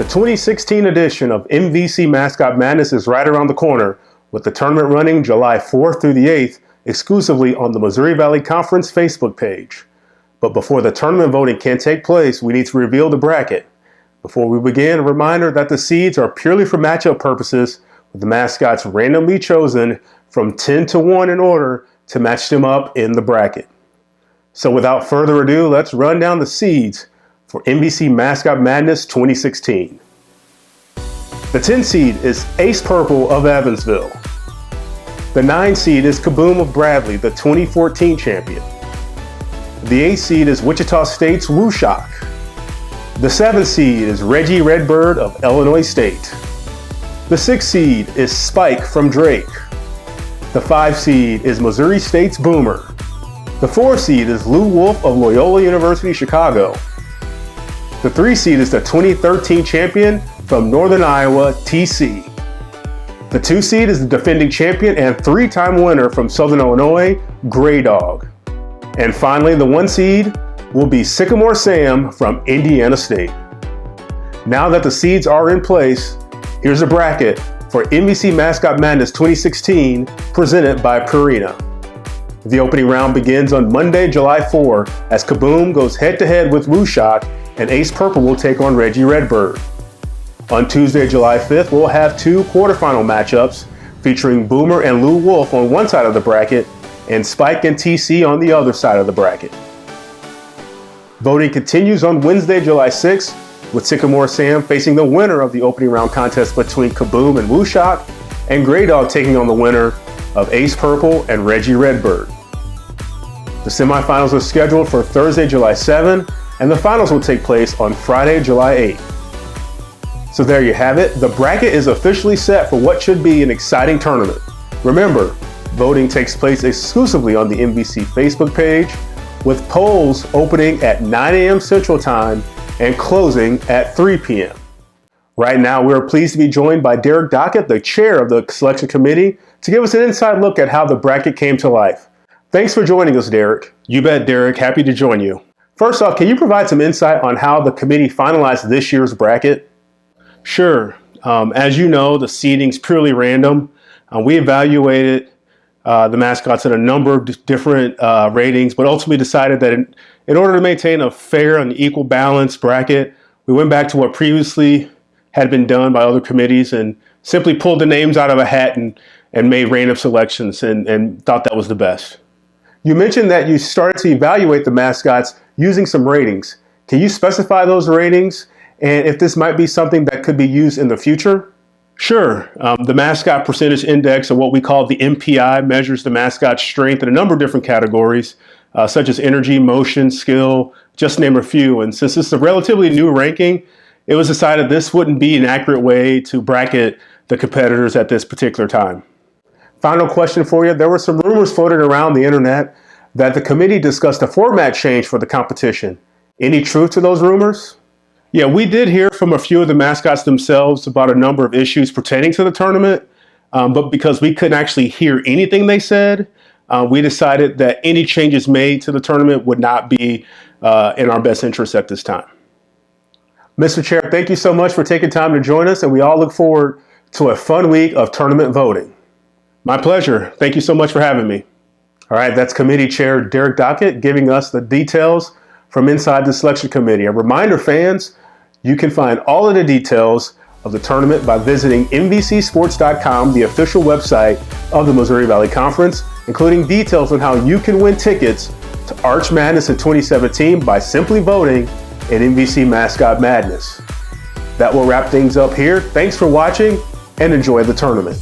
2016 edition of MVC Mascot Madness is right around the corner, with the tournament running July 4th through the 8th exclusively on the Missouri Valley Conference Facebook page. But before the tournament voting can take place, we need to reveal the bracket. Before we begin, a reminder that the seeds are purely for matchup purposes, with the mascots randomly chosen from 10 to 1 in order to match them up in the bracket. So without further ado, let's run down the seeds for MVC Mascot Madness 2016. The 10 seed is Ace Purple of Evansville. The 9 seed is Kaboom of Bradley, the 2014 champion. The 8 seed is Wichita State's Wooshock. The 7 seed is Reggie Redbird of Illinois State. The 6 seed is Spike from Drake. The 5 seed is Missouri State's Boomer. The 4 seed is Lou Wolf of Loyola University Chicago. The 3 seed is the 2013 champion from Northern Iowa, TC. The 2 seed is the defending champion and 3-time winner from Southern Illinois, Grey Dog. And finally, the 1 seed will be Sycamore Sam from Indiana State. Now that the seeds are in place, here's a bracket for MVC Mascot Madness 2016 presented by Purina. The opening round begins on Monday, July 4, as Kaboom goes head-to-head with Wooshock, and Ace Purple will take on Reggie Redbird. On Tuesday, July 5th, we'll have 2 quarterfinal matchups featuring Boomer and Lou Wolf on one side of the bracket and Spike and TC on the other side of the bracket. Voting continues on Wednesday, July 6th, with Sycamore Sam facing the winner of the opening round contest between Kaboom and Wooshock, and Grey Dog taking on the winner of Ace Purple and Reggie Redbird. The semifinals are scheduled for Thursday, July 7, and the finals will take place on Friday, July 8. So there you have it. The bracket is officially set for what should be an exciting tournament. Remember, voting takes place exclusively on the MVC Facebook page, with polls opening at 9 a.m. Central Time and closing at 3 p.m. Right now, we're pleased to be joined by Derek Dockett, the chair of the selection committee, to give us an inside look at how the bracket came to life. Thanks for joining us, Derek. You bet, Derek. Happy to join you. First off, can you provide some insight on how the committee finalized this year's bracket? Sure. As you know, the seeding's purely random. We evaluated the mascots at a number of different ratings, but ultimately decided that in order to maintain a fair and equal balanced bracket, we went back to what previously had been done by other committees and simply pulled the names out of a hat and made random selections and thought that was the best. You mentioned that you started to evaluate the mascots using some ratings. Can you specify those ratings and if this might be something that could be used in the future? Sure. The Mascot Percentage Index, or what we call the MPI, measures the mascot's strength in a number of different categories, such as energy, motion, skill, just to name a few. And since this is a relatively new ranking, it was decided this wouldn't be an accurate way to bracket the competitors at this particular time. Final question for you. There were some rumors floating around the internet that the committee discussed a format change for the competition. Any truth to those rumors? Yeah, we did hear from a few of the mascots themselves about a number of issues pertaining to the tournament, but because we couldn't actually hear anything they said, we decided that any changes made to the tournament would not be in our best interest at this time. Mr. Chair, thank you so much for taking time to join us, and we all look forward to a fun week of tournament voting. My pleasure. Thank you so much for having me. All right, that's Committee Chair Derek Dockett giving us the details from inside the selection committee. A reminder, fans, you can find all of the details of the tournament by visiting MVCsports.com, the official website of the Missouri Valley Conference, including details on how you can win tickets to Arch Madness in 2017 by simply voting in MVC Mascot Madness. That will wrap things up here. Thanks for watching and enjoy the tournament.